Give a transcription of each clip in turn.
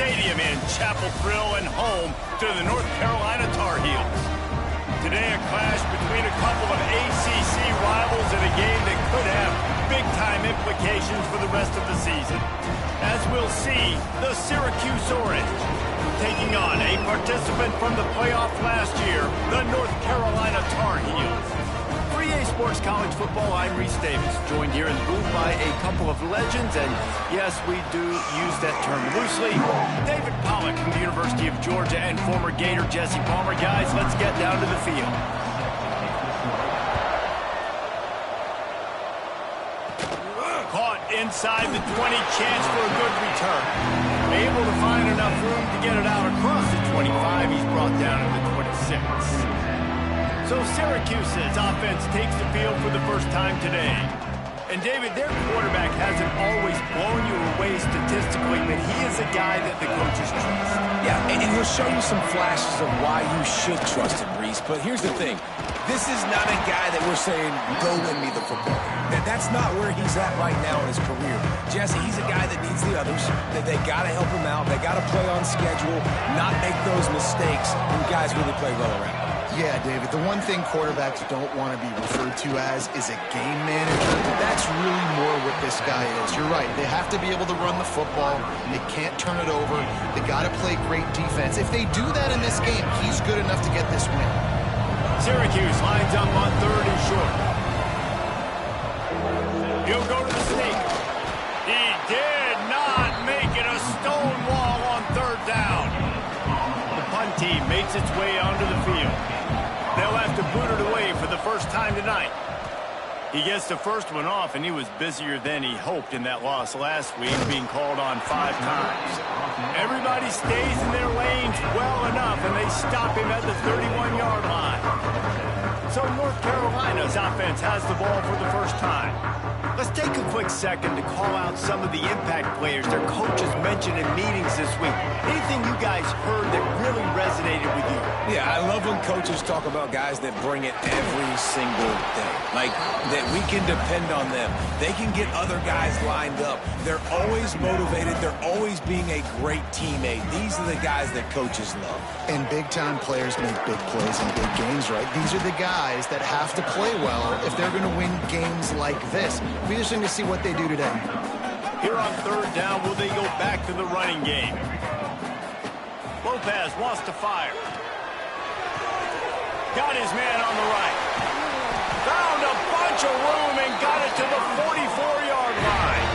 Stadium in Chapel Thrill and home to the North Carolina Tar Heels. Today, a clash between a couple of ACC rivals in a game that could have big-time implications for the rest of the season. As we'll see, the Syracuse Orange taking on a participant from the playoff last year, the North Carolina Tar Heels. For EA Sports College Football, I'm Reese Davis, joined here in the booth by a couple of legends, and yes, we do use that term loosely. David Pollack from the University of Georgia and former Gator Jesse Palmer. Guys, let's get down to the field. Caught inside the 20, chance for a good return. Able to find enough room to get it out across the 25. He's brought down to the 26. So Syracuse's offense takes the field for the first time today. And David, their quarterback hasn't always blown you away statistically, but he is a guy that the coaches trust. Yeah, and he'll show you some flashes of why you should trust him, Reese. But here's the thing. This is not a guy that we're saying, go win me the football. That's not where he's at right now in his career. Jesse, he's a guy that needs the others, that they got to help him out. They got to play on schedule, not make those mistakes when guys really play well around. Yeah, David, the one thing quarterbacks don't want to be referred to as is a game manager. That's really more what this guy is. You're right. They have to be able to run the football. They can't turn it over. They got to play great defense. If they do that in this game, he's good enough to get this win. Syracuse lines up on 3rd and short. He'll go to the sneak. He did not make it a stone wall on 3rd down. The punt team makes its way onto the field. They'll have to boot it away for the first time tonight. He gets the first one off, and he was busier than he hoped in that loss last week, being called on 5 times. Everybody stays in their lanes well enough, and they stop him at the 31-yard line. So North Carolina's offense has the ball for the first time. Let's take a quick second to call out some of the impact players their coaches mentioned in meetings this week. Anything you guys heard that really resonated with you? Yeah, I love when coaches talk about guys that bring it every single day. Like, that we can depend on them. They can get other guys lined up. They're always motivated. They're always being a great teammate. These are the guys that coaches love. And big-time players make big plays in big games, right? These are the guys that have to play well if they're going to win games like this. Be interesting to see what they do today. Here on 3rd down, will they go back to the running game? Lopez wants to fire. Got his man on the right. Found a bunch of room and got it to the 44-yard line.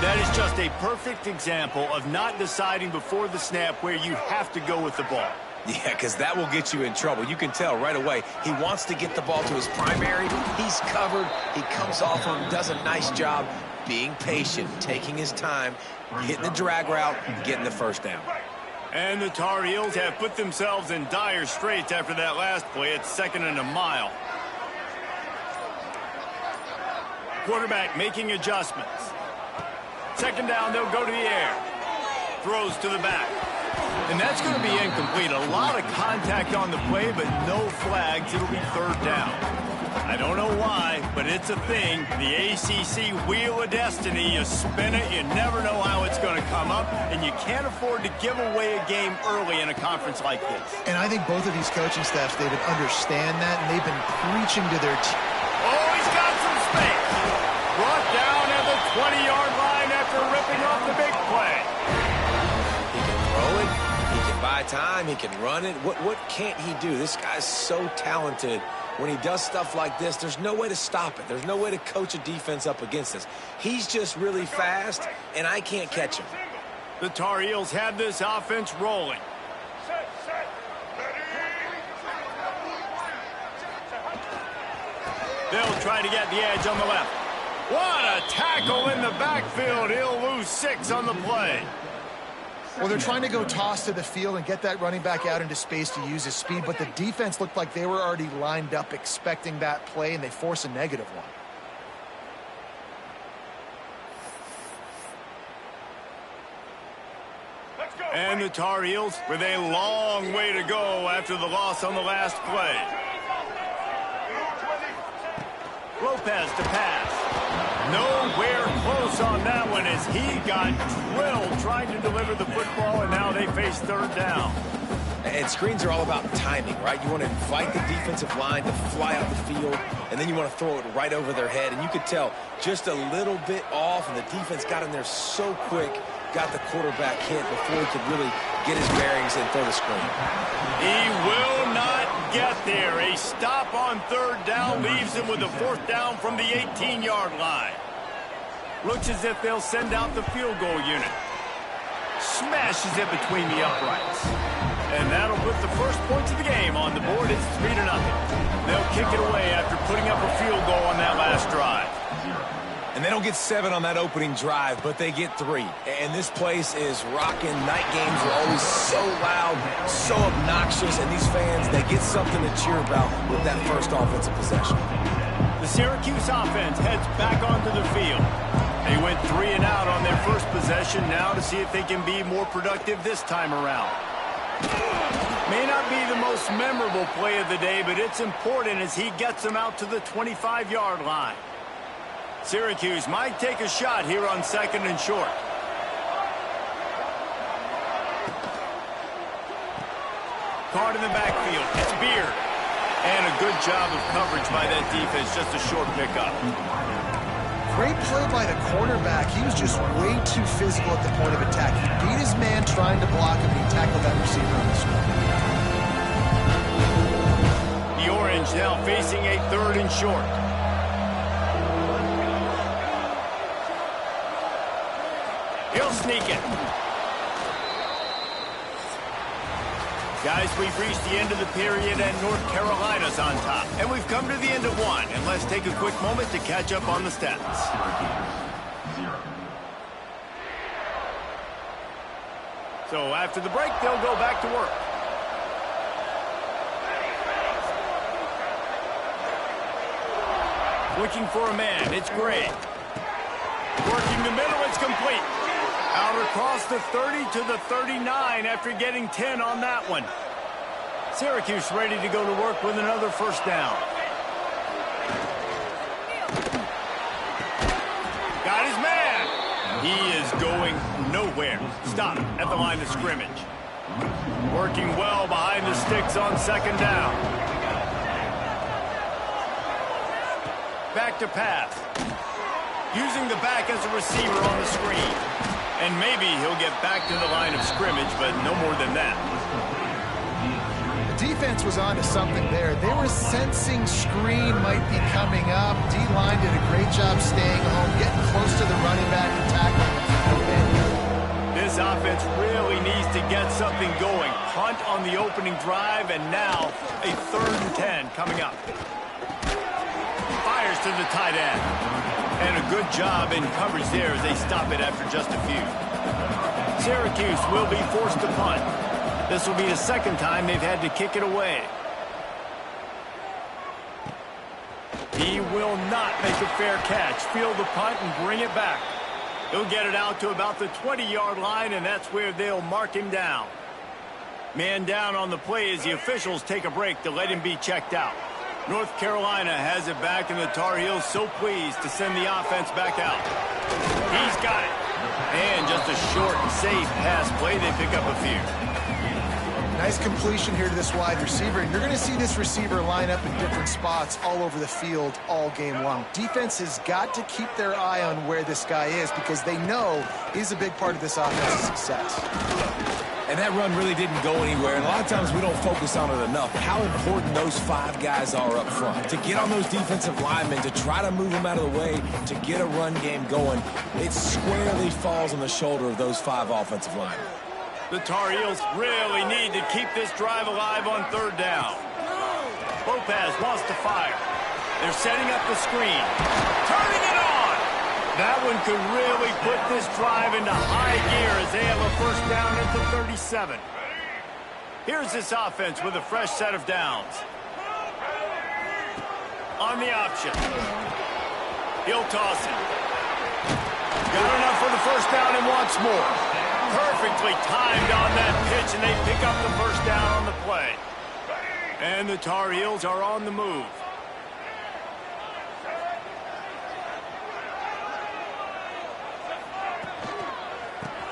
That is just a perfect example of not deciding before the snap where you have to go with the ball. Yeah, because that will get you in trouble. You can tell right away. He wants to get the ball to his primary. He's covered. He comes off him, does a nice job being patient, taking his time, hitting the drag route, getting the first down. And the Tar Heels have put themselves in dire straits after that last play. It's 2nd and a mile. Quarterback making adjustments. 2nd down, they'll go to the air. Throws to the back. And that's going to be incomplete. A lot of contact on the play, but no flags. It'll be 3rd down. I don't know why, but it's a thing. The ACC Wheel of Destiny. You spin it, you never know how it's going to come up, and you can't afford to give away a game early in a conference like this. And I think both of these coaching staffs, David, understand that, and they've been preaching to their team. Oh, he's got some space. Brought down at the 20-yard line after ripping off the big play. He can throw it. He can buy time. He can run it. What can't he do? This guy's so talented. When he does stuff like this, there's no way to stop it. There's no way to coach a defense up against us. He's just really fast, and I can't catch him. The Tar Heels have this offense rolling. They'll try to get the edge on the left. What a tackle in the backfield. He'll lose 6 on the play. Well, they're trying to go toss to the field and get that running back out into space to use his speed, but the defense looked like they were already lined up expecting that play, and they force a negative one. And the Tar Heels with a long way to go after the loss on the last play. Lopez to pass. Nowhere close close on that one as he got drilled trying to deliver the football, and now they face third down. And screens are all about timing, right? You want to invite the defensive line to fly out the field, and then you want to throw it right over their head. And you could tell just a little bit off, and the defense got in there so quick, got the quarterback hit before he could really get his bearings and throw the screen. He will not get there. A stop on third down leaves him with a fourth down from the 18-yard line. Looks as if they'll send out the field goal unit. Smashes it between the uprights. And that'll put the first points of the game on the board. It's 3-0. They'll kick it away after putting up a field goal on that last drive. And they don't get 7 on that opening drive, but they get 3. And this place is rocking. Night games are always so loud, so obnoxious, and these fans, they get something to cheer about with that first offensive possession. The Syracuse offense heads back onto the field. They went 3 and out on their first possession, now to see if they can be more productive this time around. May not be the most memorable play of the day, but it's important as he gets them out to the 25-yard line. Syracuse might take a shot here on 2nd and short. Card in the backfield. It's Beard. And a good job of coverage by that defense. Just a short pickup. Great play by the cornerback. He was just way too physical at the point of attack. He beat his man trying to block him, and he tackled that receiver on the screen. The Orange now facing a 3rd and short. He'll sneak it. Guys, we've reached the end of the period, and North Carolina's on top. And we've come to the end of one. And let's take a quick moment to catch up on the stats. So after the break, they'll go back to work. Looking for a man. It's Gray. Working the middle. It's complete. Out across the 30 to the 39 after getting 10 on that one. Syracuse ready to go to work with another first down. Got his man. He is going nowhere. Stop at the line of scrimmage. Working well behind the sticks on 2nd down. Back to pass. Using the back as a receiver on the screen. And maybe he'll get back to the line of scrimmage, but no more than that. The defense was on to something there. They were sensing screen might be coming up. D-line did a great job staying home, getting close to the running back and tackling him. This offense really needs to get something going. Punt on the opening drive, and now a 3rd and 10 coming up. Fires to the tight end. And a good job in coverage there as they stop it after just a few. Syracuse will be forced to punt. This will be the 2nd time they've had to kick it away. He will not make a fair catch. Field the punt and bring it back. He'll get it out to about the 20-yard line, and that's where they'll mark him down. Man down on the play as the officials take a break to let him be checked out. North Carolina has it back, and the Tar Heels so pleased to send the offense back out. He's got it. And just a short, safe pass play. They pick up a few. Nice completion here to this wide receiver. And you're going to see this receiver line up in different spots all over the field all game long. Defense has got to keep their eye on where this guy is because they know he's a big part of this offense's success. And that run really didn't go anywhere, and a lot of times we don't focus on it enough. How important those 5 guys are up front. To get on those defensive linemen, to try to move them out of the way, to get a run game going, it squarely falls on the shoulder of those 5 offensive linemen. The Tar Heels really need to keep this drive alive on 3rd down. Lopez wants to fire. They're setting up the screen. Turning it on! That one could really put this drive into high gear as they have a first down at the 37. Here's this offense with a fresh set of downs. On the option. He'll toss it. Got enough for the first down and wants more. Perfectly timed on that pitch, and they pick up the first down on the play. And the Tar Heels are on the move.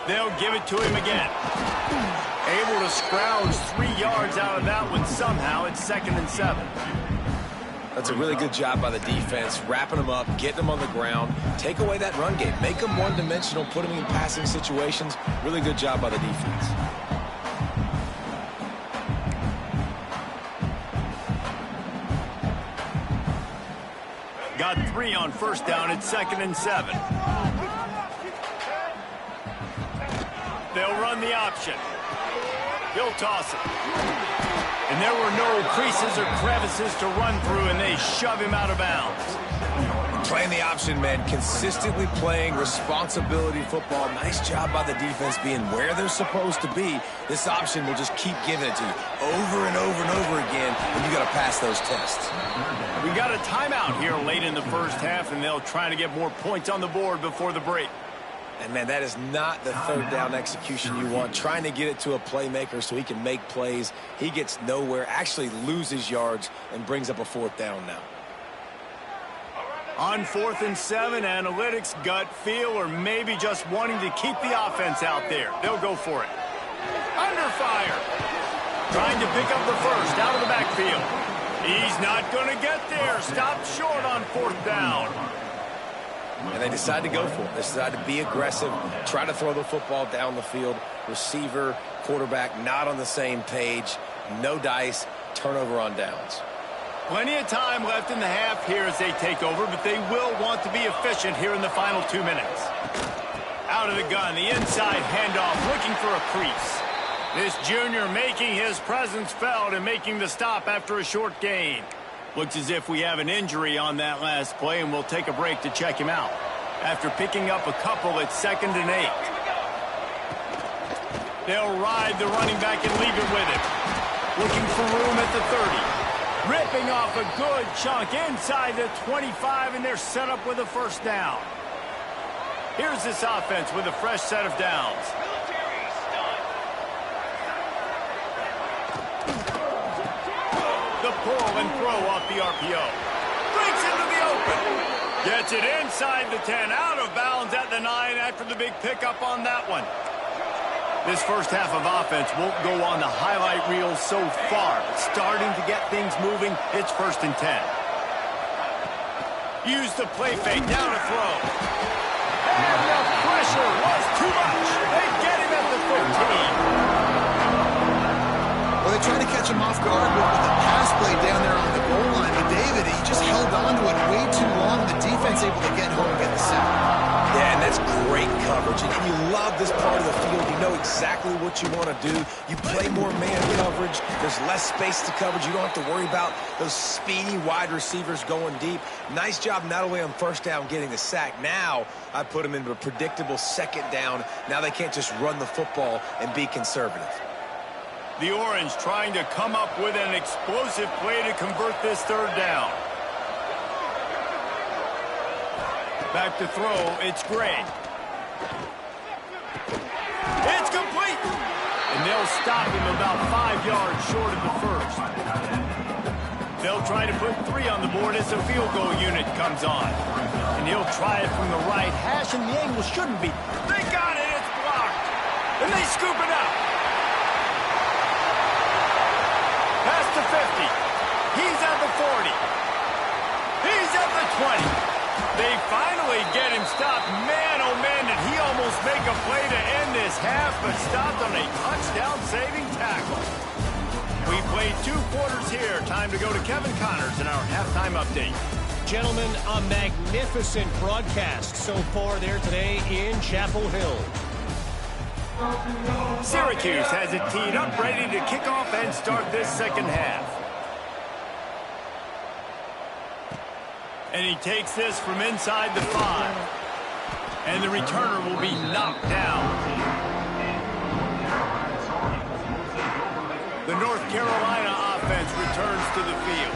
They'll give it to him again. Able to scrounge 3 yards out of that one somehow. It's 2nd and 7. That's a really good job by the defense, wrapping them up, getting them on the ground, take away that run game, make them one-dimensional, put them in passing situations. Really good job by the defense. Got 3 on 1st down. It's 2nd and 7. They'll run the option. He'll toss it. And there were no creases or crevices to run through, and they shove him out of bounds. Playing the option, man, consistently playing responsibility football. Nice job by the defense being where they're supposed to be. This option will just keep giving it to you over and over and over again, and you got to pass those tests. We got a timeout here late in the first half, and they'll try to get more points on the board before the break. And, man, that is not the 3rd down execution you want. Trying to get it to a playmaker so he can make plays. He gets nowhere, actually loses yards, and brings up a 4th down now. On 4th and 7, analytics, gut feel, or maybe just wanting to keep the offense out there. They'll go for it. Under fire. Trying to pick up the first out of the backfield. He's not going to get there. Stopped short on 4th down. And they decide to go for it. They decide to be aggressive, try to throw the football down the field. Receiver, quarterback, not on the same page. No dice, turnover on downs. Plenty of time left in the half here as they take over, but they will want to be efficient here in the final 2 minutes. Out of the gun, the inside handoff, looking for a crease. This junior making his presence felt and making the stop after a short gain. Looks as if we have an injury on that last play, and we'll take a break to check him out. After picking up a couple, it's 2nd and 8. They'll ride the running back and leave it with him. Looking for room at the 30. Ripping off a good chunk inside the 25, and they're set up with a 1st down. Here's this offense with a fresh set of downs. The pull and throw off the RPO. Breaks into the open. Gets it inside the 10, out of bounds at the 9 after the big pickup on that one. This first half of offense won't go on the highlight reel so far, but starting to get things moving. It's 1st and 10. Use the play fake, now to throw. And the pressure was too much. They get him at the 15. Well, they tried to catch him off guard with a pass play down there on the goal line. But David, he just held on to it way too long. The defense able to get home and get the sack. Yeah, and that's great coverage. And you love this part of the field. You know exactly what you want to do. You play more man coverage. There's less space to coverage. You don't have to worry about those speedy wide receivers going deep. Nice job not only on 1st down getting the sack. Now I put them into a predictable 2nd down. Now they can't just run the football and be conservative. The Orange trying to come up with an explosive play to convert this 3rd down. Back to throw, it's Gray. It's complete! And they'll stop him about 5 yards short of the 1st. They'll try to put 3 on the board as the field goal unit comes on. And he'll try it from the right hash, and the angle shouldn't be. They got it, it's blocked. And they scoop it up. Past the 50. He's at the 40. He's at the 20. They finally get him stopped. Man, oh man, did he almost make a play to end this half, but stopped on a touchdown-saving tackle. We played 2 quarters here. Time to go to Kevin Connors in our halftime update. Gentlemen, a magnificent broadcast so far there today in Chapel Hill. Syracuse has it teed up, ready to kick off and start this 2nd half. And he takes this from inside the 5. And the returner will be knocked down. The North Carolina offense returns to the field.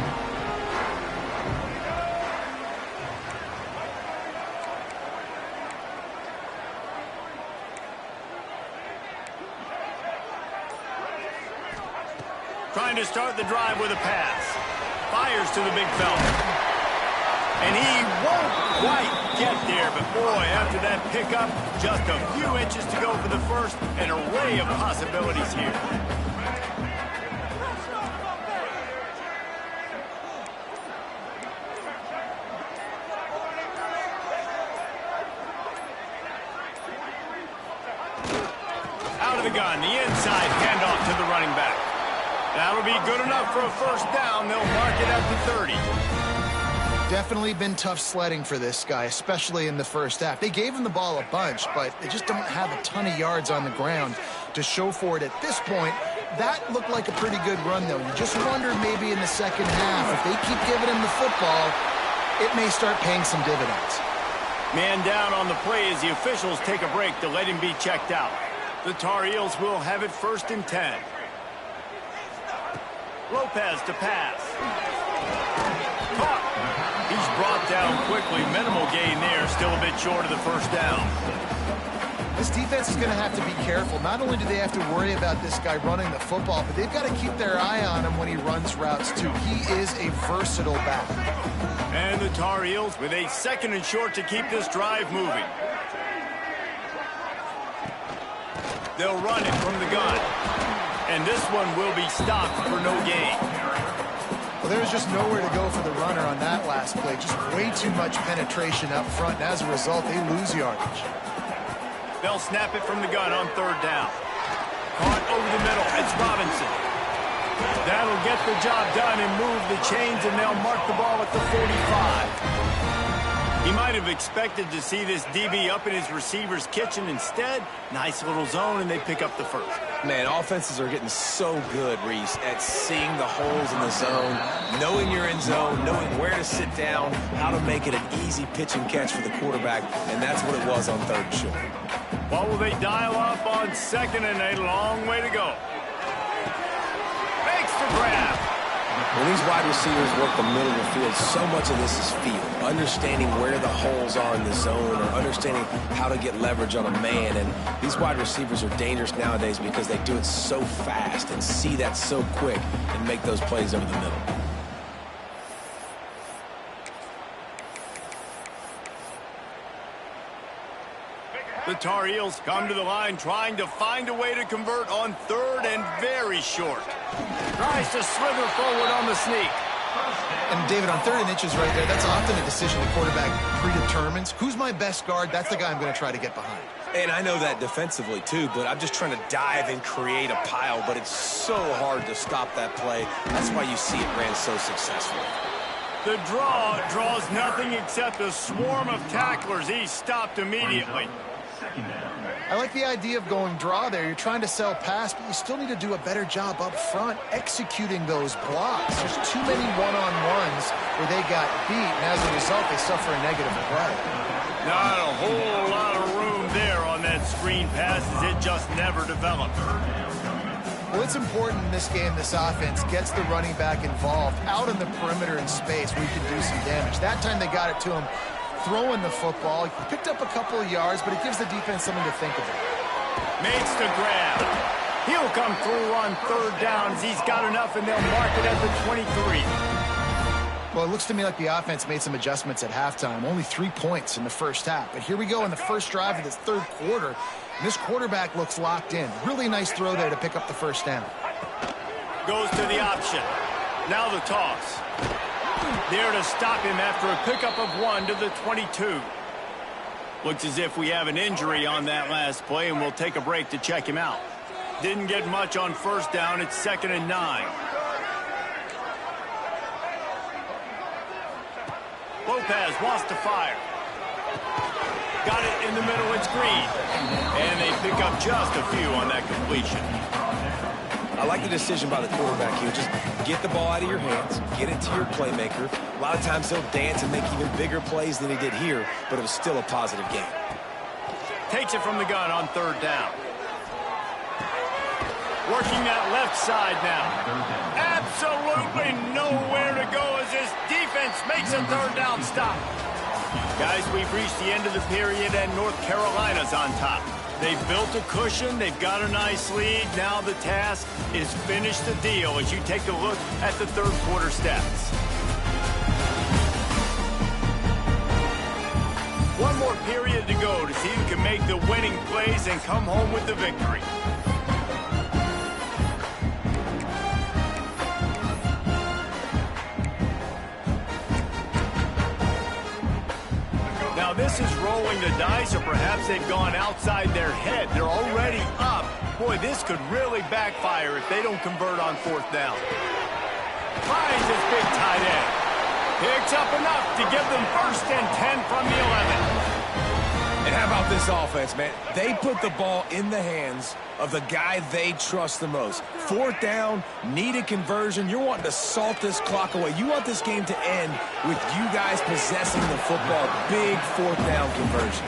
Trying to start the drive with a pass. Fires to the big fella. And he won't quite get there, but boy, after that pickup, just a few inches to go for the first, an array of possibilities here. Out of the gun, the inside handoff to the running back. That'll be good enough for a first down. They'll mark it at the 30. Definitely been tough sledding for this guy, especially in the first half. They gave him the ball a bunch, but they just don't have a ton of yards on the ground to show for it at this point. That looked like a pretty good run, though. You just wonder maybe in the second half, if they keep giving him the football, it may start paying some dividends. Man down on the play as the officials take a break to let him be checked out. The Tar Heels will have it 1st and 10. Lopez to pass. Caught. He's brought down quickly. Minimal gain there. Still a bit short of the first down. This defense is going to have to be careful. Not only do they have to worry about this guy running the football, but they've got to keep their eye on him when he runs routes, too. He is a versatile back. And the Tar Heels with a 2nd and short to keep this drive moving. They'll run it from the gun. And this one will be stopped for no gain. Well, there was just nowhere to go for the runner on that last play. Just way too much penetration up front, and as a result, they lose yardage. They'll snap it from the gun on 3rd down. Caught over the middle. It's Robinson. That'll get the job done and move the chains, and they'll mark the ball at the 45. He might have expected to see this DB up in his receiver's kitchen. Instead, nice little zone, and they pick up the first. Man, offenses are getting so good, Reese, at seeing the holes in the zone, knowing your end zone, knowing where to sit down, how to make it an easy pitch and catch for the quarterback, and that's what it was on 3rd and short. What will they dial up on 2nd and a long way to go? Makes the grab. When these wide receivers work the middle of the field, so much of this is feel. Understanding where the holes are in the zone or understanding how to get leverage on a man. And these wide receivers are dangerous nowadays because they do it so fast and see that so quick and make those plays over the middle. The Tar Heels come to the line trying to find a way to convert on 3rd and very short. Tries to slither forward on the sneak. And David, on 3rd and inches right there, that's often a decision the quarterback predetermines. Who's my best guard? That's the guy I'm going to try to get behind. And I know that defensively, too, but I'm just trying to dive and create a pile, but it's so hard to stop that play. That's why you see it ran so successfully. The draw draws nothing except a swarm of tacklers. He's stopped immediately. I like the idea of going draw there. You're trying to sell pass, but you still need to do a better job up front executing those blocks. There's too many one-on-ones where they got beat, and as a result, they suffer a negative play. Not a whole lot of room there on that screen pass as it just never developed. Well, it's important in this game, this offense gets the running back involved out in the perimeter in space where he can do some damage. That time they got it to him throwing the football. He picked up a couple of yards, but it gives the defense something to think about. Makes the grab. He'll come through on 3rd downs. He's got enough, and they'll mark it at the 23. Well, it looks to me like the offense made some adjustments at halftime. Only 3 points in the first half. But here we go in the first drive of this 3rd quarter. And this quarterback looks locked in. Really nice throw there to pick up the first down. Goes to the option. Now the toss. There to stop him after a pickup of 1 to the 22. Looks as if we have an injury on that last play, and we'll take a break to check him out. Didn't get much on 1st down. It's 2nd and 9. Lopez wants to fire. Got it in the middle. It's Green. And they pick up just a few on that completion. I like the decision by the quarterback here. Just get the ball out of your hands, get it to your playmaker. A lot of times he'll dance and make even bigger plays than he did here, but it was still a positive game. Takes it from the gun on 3rd down. Working that left side now. Absolutely nowhere to go as this defense makes a 3rd down stop. Guys, we've reached the end of the period, and North Carolina's on top. They've built a cushion. They've got a nice lead. Now the task is finish the deal as you take a look at the 3rd quarter stats. go to see who can make the winning plays and come home with the victory. Now this is rolling the dice, or perhaps they've gone outside their head. They're already up. Boy, this could really backfire if they don't convert on fourth down. Finds his big tight end. Picks up enough to give them 1st and 10 from the 11. And how about this offense, man? They put the ball in the hands of the guy they trust the most. 4th down, needed conversion. You're wanting to salt this clock away. You want this game to end with you guys possessing the football. Big 4th down conversion.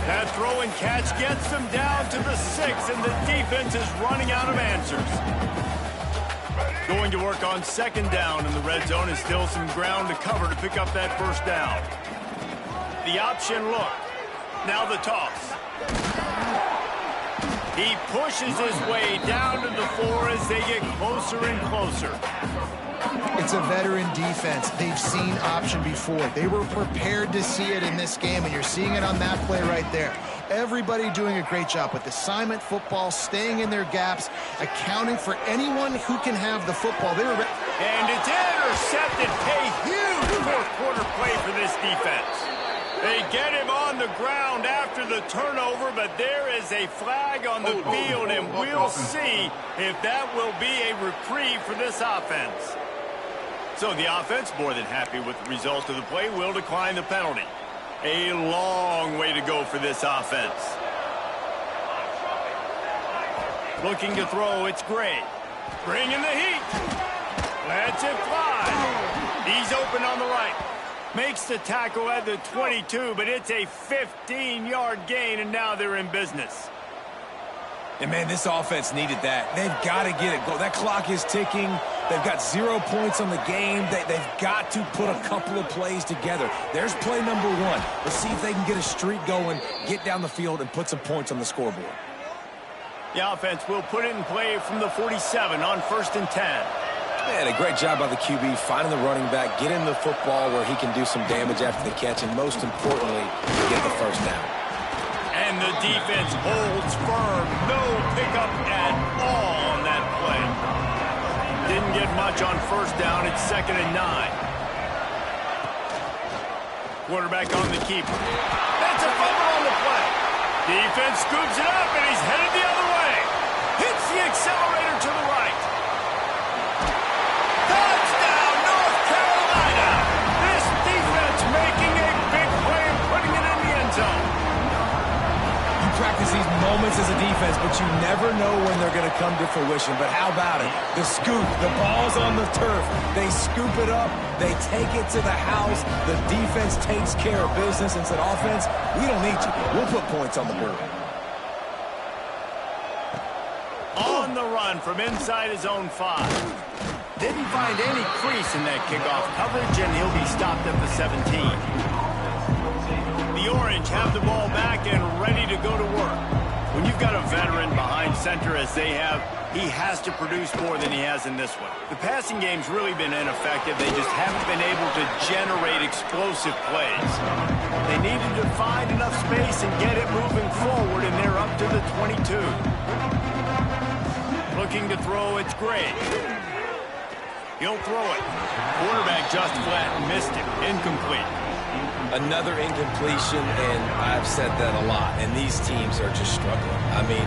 That throw and catch gets them down to the 6, and the defense is running out of answers. Going to work on 2nd down in the red zone is still some ground to cover to pick up that 1st down. The option look. Now the toss. He pushes his way down to the 4 as they get closer and closer. It's a veteran defense. They've seen option before. They were prepared to see it in this game, and you're seeing it on that play right there. Everybody doing a great job with assignment football, staying in their gaps, accounting for anyone who can have the football. And it's intercepted. A huge 4th quarter play for this defense. They get him on the ground after the turnover, but there is a flag on the field, and we'll see if that will be a reprieve for this offense. So the offense, more than happy with the result of the play, will decline the penalty. A long way to go for this offense. Looking to throw, it's Gray. Bringing the heat. Lets it fly. He's open on the right. Makes the tackle at the 22, but it's a 15-yard gain, and now they're in business. And, man, this offense needed that. They've got to get it going. That clock is ticking. They've got 0 points on the game. They've got to put a couple of plays together. There's play number 1. Let's see if they can get a streak going, get down the field, and put some points on the scoreboard. The offense will put it in play from the 47 on 1st and 10. Man, a great job by the QB, finding the running back, getting the football where he can do some damage after the catch, and most importantly, get the 1st down. And the defense holds firm. No pickup at all on that play. Didn't get much on 1st down. It's 2nd and 9. Quarterback on the keeper. That's a fumble on the play. Defense scoops it up, and he's headed the other way. Hits the accelerator to the right. Touchdown, North Carolina! This defense making a big play and putting it in the end zone. You practice these moments as a defense, but you never know when they're going to come to fruition. But how about it? The scoop, the ball's on the turf. They scoop it up. They take it to the house. The defense takes care of business and said, offense, we don't need you. We'll put points on the board. On the run from inside his own 5. Didn't find any crease in that kickoff coverage, and he'll be stopped at the 17. The Orange have the ball back and ready to go to work. When you've got a veteran behind center as they have, he has to produce more than he has in this one. The passing game's really been ineffective. They just haven't been able to generate explosive plays. They needed to find enough space and get it moving forward, and they're up to the 22. Looking to throw, it's Gray. He'll throw it. Quarterback just flat missed it. Incomplete. Another incompletion, and I've said that a lot, and these teams are just struggling. I mean,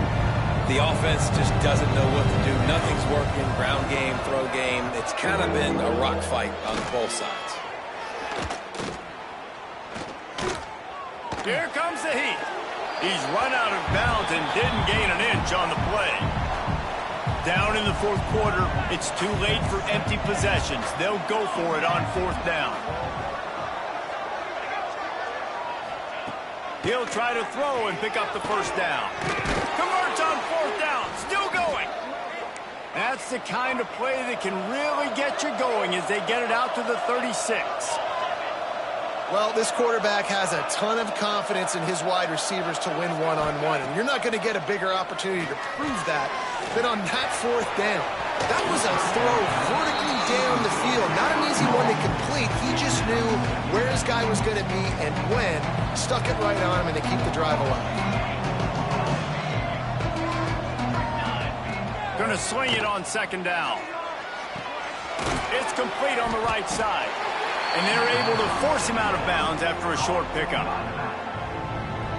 the offense just doesn't know what to do. Nothing's working. Ground game, throw game. It's kind of been a rock fight on both sides. Here comes the heat. He's run out of bounds and didn't gain an inch on the play. Down in the 4th quarter, it's too late for empty possessions. They'll go for it on 4th down. He'll try to throw and pick up the 1st down. Converts on 4th down, still going. That's the kind of play that can really get you going as they get it out to the 36. Well, this quarterback has a ton of confidence in his wide receivers to win one-on-one, and you're not going to get a bigger opportunity to prove that than on that 4th down. That was a throw vertically down the field. Not an easy one to complete. He just knew where his guy was going to be and when. Stuck it right on him, and they keep the drive alive. Going to swing it on second down. It's complete on the right side. And they're able to force him out of bounds after a short pickup.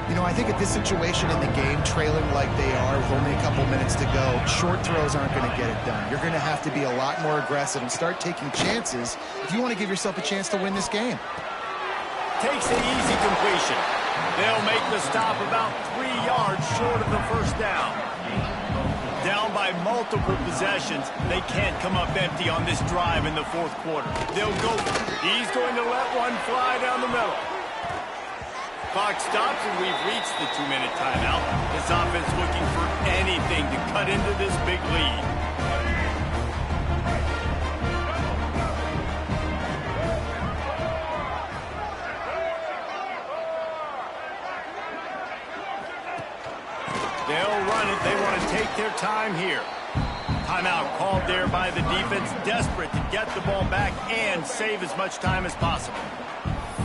You know, I think at this situation in the game, trailing like they are with only a couple minutes to go, short throws aren't going to get it done. You're going to have to be a lot more aggressive and start taking chances if you want to give yourself a chance to win this game. Takes the easy completion. They'll make the stop about 3 yards short of the first down. Down by multiple possessions, they can't come up empty on this drive in the fourth quarter. They'll go. He's going to let one fly down the middle. Clock stops, and we've reached the 2-minute timeout. This offense looking for anything to cut into this big lead. They'll run it. They want to take their time here. Timeout called there by the defense, desperate to get the ball back and save as much time as possible.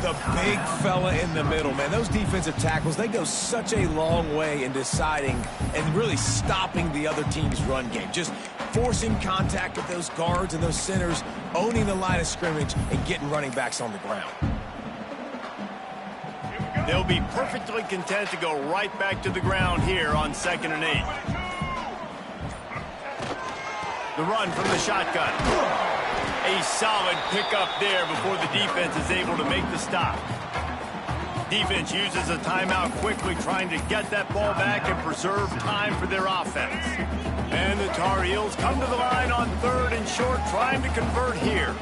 The big fella in the middle, man. Those defensive tackles, they go such a long way in deciding and really stopping the other team's run game. Just forcing contact with those guards and those centers, owning the line of scrimmage, and getting running backs on the ground. They'll be perfectly content to go right back to the ground here on 2nd and 8. The run from the shotgun. A solid pickup there before the defense is able to make the stop. Defense uses a timeout quickly, trying to get that ball back and preserve time for their offense. And the Tar Heels come to the line on 3rd and short, trying to convert here.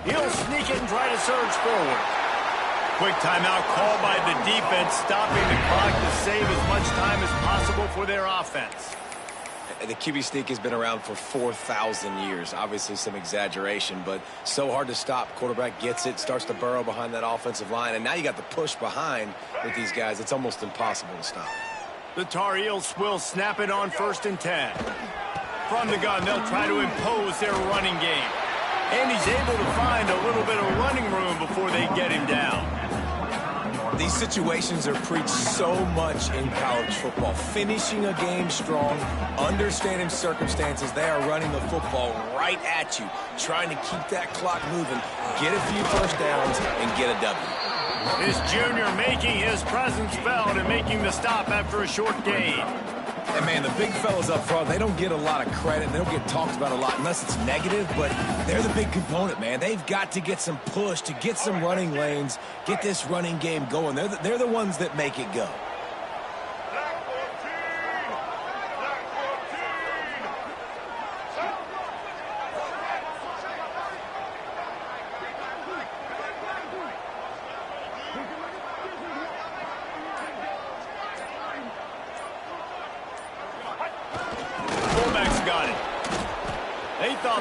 He'll sneak it and try to surge forward. Quick timeout called by the defense, stopping the clock to save as much time as possible for their offense. The QB sneak has been around for 4,000 years. Obviously some exaggeration, but so hard to stop. Quarterback gets it, starts to burrow behind that offensive line, and now you got the push behind with these guys. It's almost impossible to stop. The Tar Heels will snap it on 1st and 10. From the gun, they'll try to impose their running game. And he's able to find a little bit of running room before they get him down. These situations are preached so much in college football. Finishing a game strong, understanding circumstances. They are running the football right at you, trying to keep that clock moving, get a few first downs, and get a W. This junior making his presence felt and making the stop after a short gain. And, man, the big fellas up front, they don't get a lot of credit. They don't get talked about a lot unless it's negative, but they're the big component, man. They've got to get some push, to get some running lanes, get this running game going. They're the ones that make it go.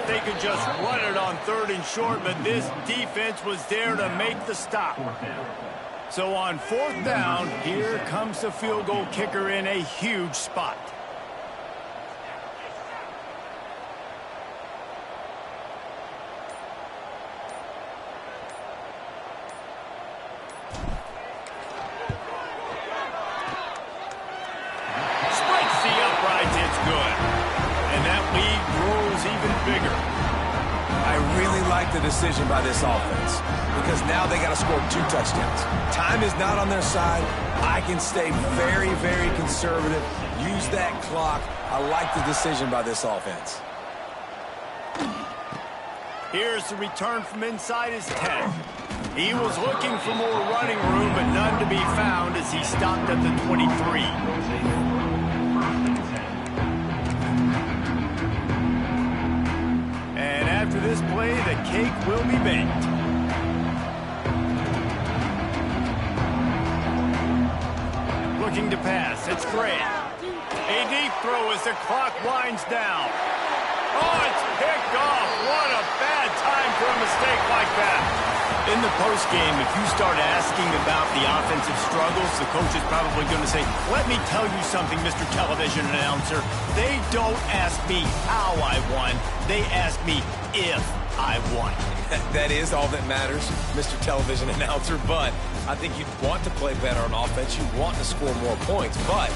They could just run it on 3rd and short, but this defense was there to make the stop. So on 4th down, here comes the field goal kicker in a huge spot. Spreads the uprights, it's good. And that lead grows even bigger. I really like the decision by this offense because now they got to score 2 touchdowns. Time is not on their side. I can stay very, very conservative. Use that clock. I like the decision by this offense. Here's the return from inside his 10. He was looking for more running room, but none to be found as he stopped at the 23. After this play, the cake will be baked. Looking to pass, it's Grant. A deep throw as the clock winds down. Oh, it's picked off. What a bad time for a mistake like that. In the postgame, if you start asking about the offensive struggles, the coach is probably going to say, let me tell you something, Mr. Television Announcer. They don't ask me how I won. They ask me if I won. That is all that matters, Mr. Television Announcer, but I think you'd want to play better on offense. You want to score more points, but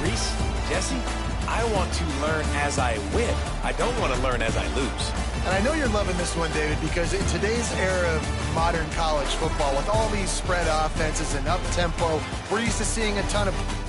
Reese, Jesse, I want to learn as I win. I don't want to learn as I lose. And I know you're loving this one, David, because in today's era of modern college football, with all these spread offenses and up-tempo, we're used to seeing a ton of